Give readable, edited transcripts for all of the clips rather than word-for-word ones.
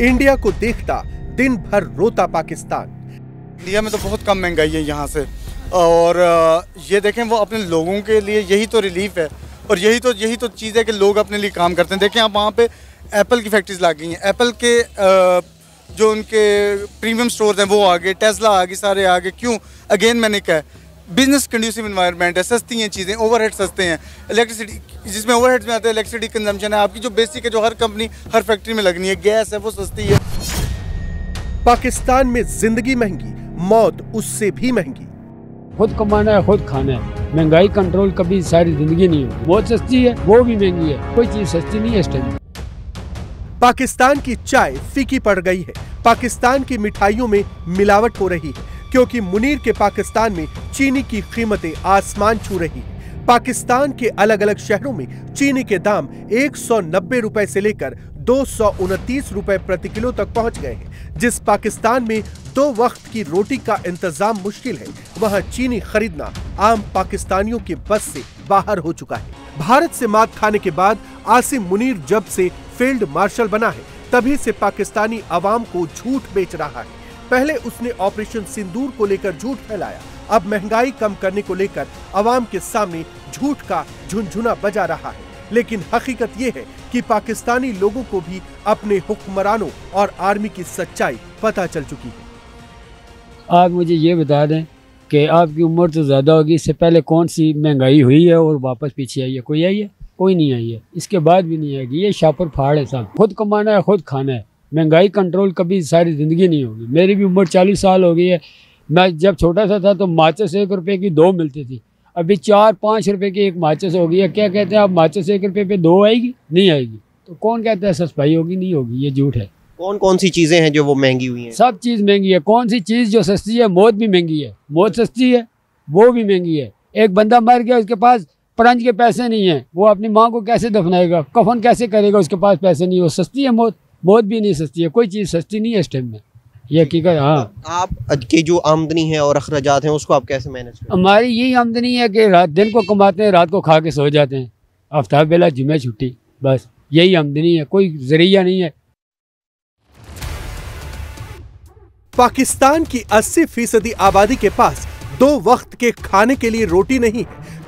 India को देखता दिन भर रोता पाकिस्तान। इंडिया में तो बहुत कम महंगाई है यहाँ से, और ये देखें वो अपने लोगों के लिए यही तो रिलीफ है, और यही तो चीज़ है कि लोग अपने लिए काम करते हैं। देखें आप वहाँ पे एप्पल की फैक्ट्रीज लग गई हैं, एप्पल के जो उनके प्रीमियम स्टोर्स हैं वो आ गए, टेस्ला आ गई, सारे आ गए। क्यों? अगेन मैंने कहा बिजनेस कंड्यूसिव इन्वायरमेंट है, सस्ती हैं चीज़ें, ओवरहेड सस्ते हैं। इलेक्ट्रिसिटी जिसमें ओवरहेड्स में आते हैं, इलेक्ट्रिसिटी कंजम्पशन है आपकी जो बेसिक है, जो हर कंपनी हर फैक्ट्री में लगनी है, गैस है वो सस्ती है। पाकिस्तान में जिंदगी महंगी, मौत उससे भी महंगी। खुद कमाना है, खुद खाना है। महंगाई कंट्रोल कभी सारी जिंदगी नहीं हो। बहुत सस्ती है, वो भी महंगी है, कोई चीज सस्ती नहीं है इस टाइम। पाकिस्तान की चाय फीकी पड़ गई है, पाकिस्तान की मिठाइयों में मिलावट हो रही है, क्योंकि मुनीर के पाकिस्तान में चीनी की कीमतें आसमान छू रही है। पाकिस्तान के अलग अलग शहरों में चीनी के दाम 190 रुपए से लेकर 229 रुपए प्रति किलो तक पहुंच गए हैं। जिस पाकिस्तान में 2 वक्त की रोटी का इंतजाम मुश्किल है, वहां चीनी खरीदना आम पाकिस्तानियों के बस से बाहर हो चुका है। भारत से मात खाने के बाद आसिम मुनीर जब से फील्ड मार्शल बना है, तभी से पाकिस्तानी अवाम को झूठ बेच रहा है। पहले उसने ऑपरेशन सिंदूर को लेकर झूठ फैलाया, अब महंगाई कम करने को लेकर अवाम के सामने झूठ का झुनझुना बजा रहा है। लेकिन हकीकत यह है कि पाकिस्तानी लोगों को भी अपने हुक्मरानों और आर्मी की सच्चाई पता चल चुकी है। आप मुझे ये बता दें कि आपकी उम्र तो ज़्यादा होगी, इससे पहले कौन सी महंगाई हुई है और वापस पीछे आई है? कोई आई है? कोई नहीं आई है, इसके बाद भी नहीं आएगी। ये शापर फाड़ है साहब। खुद कमाना है, खुद खाना है। महंगाई कंट्रोल कभी सारी ज़िंदगी नहीं होगी। मेरी भी उम्र 40 साल हो गई है। मैं जब छोटा सा था तो माचिस 1 रुपये की 2 मिलती थी, अभी 4-5 रुपये की एक माचिस हो गई है। क्या कहते हैं आप, माचिस 1 रुपये पे 2 आएगी? नहीं आएगी। तो कौन कहता है सस्ताई होगी? नहीं होगी, ये झूठ है। कौन कौन सी चीजें हैं जो वो महंगी हुई हैं? सब चीज़ महंगी है। कौन सी चीज़ जो सस्ती है? मौत भी महंगी है। मौत सस्ती है, वो भी महंगी है। एक बंदा मर गया, उसके पास परंज के पैसे नहीं है, वो अपनी माँ को कैसे दफनाएगा? कफन कैसे करेगा? उसके पास पैसे नहीं है। वो सस्ती है मौत? मौत भी नहीं सस्ती है। कोई चीज़ सस्ती नहीं है इस टाइम में, ये हकीकत। हाँ, आप की जो आमदनी है और अखराजात हैं उसको आप कैसे मैनेज करते हैं? हमारी यही आमदनी है कि रात दिन को कमाते हैं, रात को खा के सो जाते हैं। हफ्ता बेला जुम्मे छुट्टी, बस यही आमदनी है, कोई जरिया नहीं है। पाकिस्तान की 80% आबादी के पास 2 वक्त के खाने के लिए रोटी नहीं है,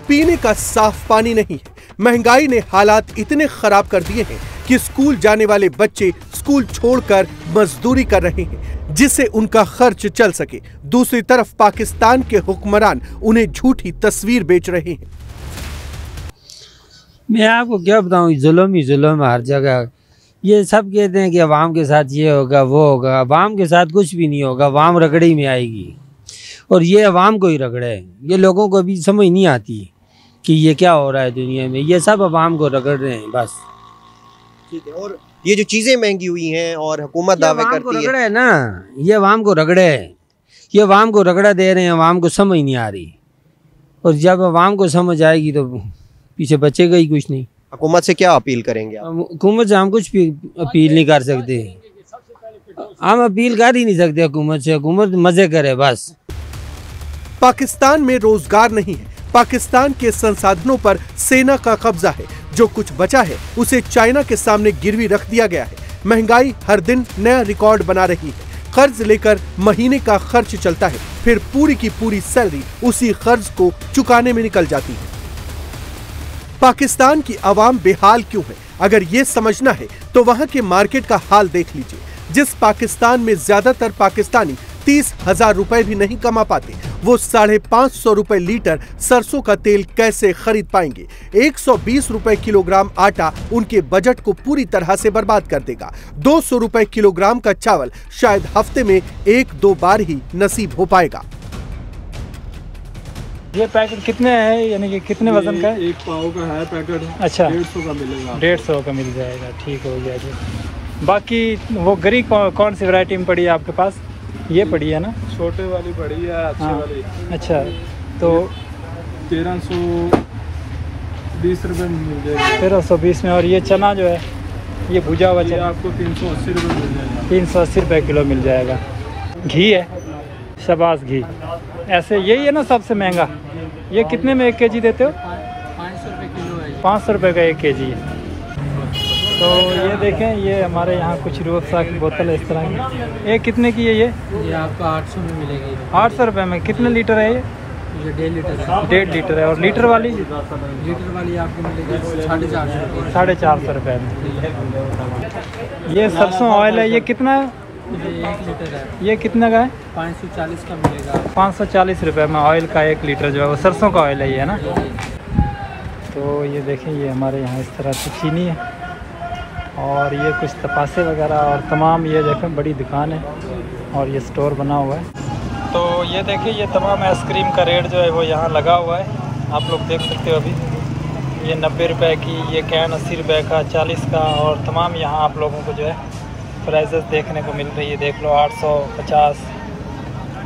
पीने का साफ पानी नहीं है। महंगाई ने हालात इतने खराब कर दिए हैं कि स्कूल जाने वाले बच्चे स्कूल छोड़कर मजदूरी कर रहे हैं, जिससे उनका खर्च चल सके। दूसरी तरफ पाकिस्तान के हुक्मरान उन्हें झूठी तस्वीर बेच रहे हैं। मैं आपको क्या बताऊं, जुल्म ही जुल्म हर जगह। ये सब कहते हैं कि अवाम के साथ ये होगा वो होगा, अवाम के साथ कुछ भी नहीं होगा। अवाम रगड़े में आएगी, और ये अवाम को ही रगड़े है। ये लोगों को अभी समझ नहीं आती कि ये क्या हो रहा है दुनिया में। ये सब अवाम को रगड़ रहे हैं बस। ठीक है। और ये जो चीजें महंगी हुई हैं और हुकूमत दावे करती है ना, ये अवाम को रगड़े है। ये अवाम को रगड़ा दे रहे हैं, अवाम को समझ नहीं आ रही। और जब अवाम को समझ आएगी तो पीछे बचेगा ही कुछ नहीं। हुकूमत से क्या अपील करेंगे आप? हुकूमत से हम कुछ भी अपील नहीं कर सकते। हम अपील कर ही नहीं सकते हुकूमत से। हुकूमत मजे करे बस। पाकिस्तान में रोजगार नहीं है, पाकिस्तान के संसाधनों पर सेना का कब्जा है। जो कुछ बचा है उसे चाइना के सामने गिरवी रख दिया गया है। महंगाई हर दिन नया रिकॉर्ड बना रही है। कर्ज लेकर महीने का खर्च चलता है, फिर पूरी की पूरी सैलरी उसी कर्ज को चुकाने में निकल जाती है। पाकिस्तान की आवाम बेहाल क्यों है? अगर ये समझना है तो वहां के मार्केट का हाल देख लीजिए। जिस पाकिस्तान में ज्यादातर पाकिस्तानी 30,000 रुपए भी नहीं कमा पाते, वो 550 रुपए लीटर सरसों का तेल कैसे खरीद पाएंगे? 120 रुपए किलोग्राम आटा उनके बजट को पूरी तरह से बर्बाद कर देगा। 200 रुपए किलोग्राम का चावल शायद हफ्ते में 1-2 बार ही नसीब हो पाएगा। ये पैकेट कितने है, यानी कि कितने वजन का है? 1 पाव का है पैकेट। अच्छा, 150 का मिलेगा। 150 का मिल जाएगा, ठीक हो गया जी। बाकी वो गरी कौन सी वैरायटी में पड़ी है आपके पास? ये पड़ी है ना, छोटे वाली पड़ी है, अच्छी वाली। अच्छा, तो 1320 रुपये में मिल जाएगा। 1320 में। और ये चना जो है, ये भुजा हुआ चना आपको 380 रुपये मिल जाएगा। 380 रुपये किलो मिल जाएगा। घी है, शबास घी। ऐसे यही है ना सबसे महंगा? ये कितने में 1 kg देते हो? 500 रुपये किलो है। 500 रुपये का 1 kg है। तो ये देखें, ये हमारे यहाँ कुछ रूह अफ़ज़ा की बोतल है इस तरह की। ये कितने की है? ये आपको 800 में मिलेगी। 800 रुपये में। कितने लीटर है ये? ये 1.5 लीटर है। 1.5 लीटर है। और लीटर वाली? लीटर वाली आपको मिलेगी 450 रुपये। 450 रुपये में। ये सरसों ऑयल है, ये कितना है? ये 1 लीटर है। ये कितने का है? 540 का मिलेगा। 540 रुपये में ऑयल का 1 लीटर जो है वो सरसों का ऑयल है ये, है ना। तो ये देखें, ये हमारे यहाँ इस तरह से चीनी है और ये कुछ तपासे वगैरह और तमाम, ये देखें बड़ी दुकान है और ये स्टोर बना हुआ है। तो ये देखिए, ये तमाम आइसक्रीम का रेट जो है वो यहाँ लगा हुआ है, आप लोग देख सकते हो। अभी ये 90 रुपये की, ये कैन 80 रुपये का, 40 का, और तमाम यहाँ आप लोगों को जो है प्राइजेस देखने को मिल रही है। देख लो 800, 50,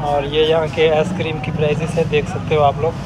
और ये यहाँ के आइसक्रीम की प्राइजेस है, देख सकते हो आप लोग।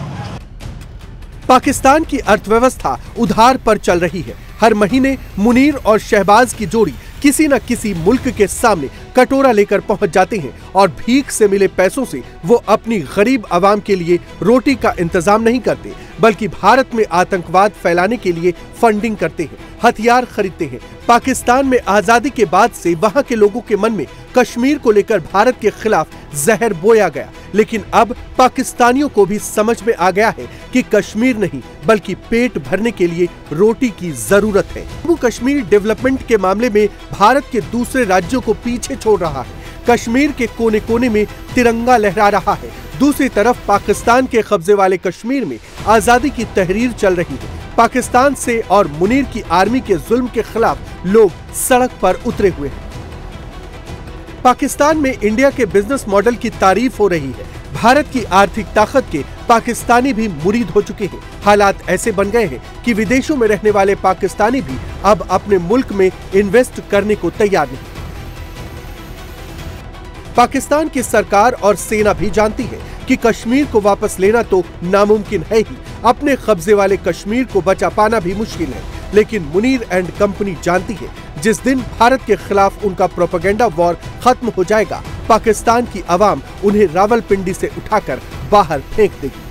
पाकिस्तान की अर्थव्यवस्था उधार पर चल रही है। हर महीने मुनीर और शहबाज की जोड़ी किसी न किसी मुल्क के सामने कटोरा लेकर पहुंच जाते हैं और भीख से मिले पैसों से वो अपनी गरीब आवाम के लिए रोटी का इंतजाम नहीं करते, बल्कि भारत में आतंकवाद फैलाने के लिए फंडिंग करते हैं, हथियार खरीदते हैं। पाकिस्तान में आजादी के बाद से वहां के लोगों के मन में कश्मीर को लेकर भारत के खिलाफ जहर बोया गया, लेकिन अब पाकिस्तानियों को भी समझ में आ गया है कि कश्मीर नहीं बल्कि पेट भरने के लिए रोटी की जरूरत है। जम्मू कश्मीर डेवलपमेंट के मामले में भारत के दूसरे राज्यों को पीछे छोड़ रहा है। कश्मीर के कोने कोने में तिरंगा लहरा रहा है। दूसरी तरफ पाकिस्तान के कब्जे वाले कश्मीर में आजादी की तहरीर चल रही है। पाकिस्तान से और मुनीर की आर्मी के जुल्म के खिलाफ लोग सड़क पर उतरे हुए हैं। पाकिस्तान में इंडिया के बिजनेस मॉडल की तारीफ हो रही है। भारत की आर्थिक ताकत के पाकिस्तानी भी मुरीद हो चुके हैं। हालात ऐसे बन गए हैं कि विदेशों में रहने वाले पाकिस्तानी भी अब अपने मुल्क में इन्वेस्ट करने को तैयार नहीं। पाकिस्तान की सरकार और सेना भी जानती है कि कश्मीर को वापस लेना तो नामुमकिन है ही, अपने कब्जे वाले कश्मीर को बचा पाना भी मुश्किल है। लेकिन मुनीर एंड कंपनी जानती है, जिस दिन भारत के खिलाफ उनका प्रोपेगेंडा वॉर खत्म हो जाएगा, पाकिस्तान की आवाम उन्हें रावलपिंडी से उठाकर बाहर फेंक देगी।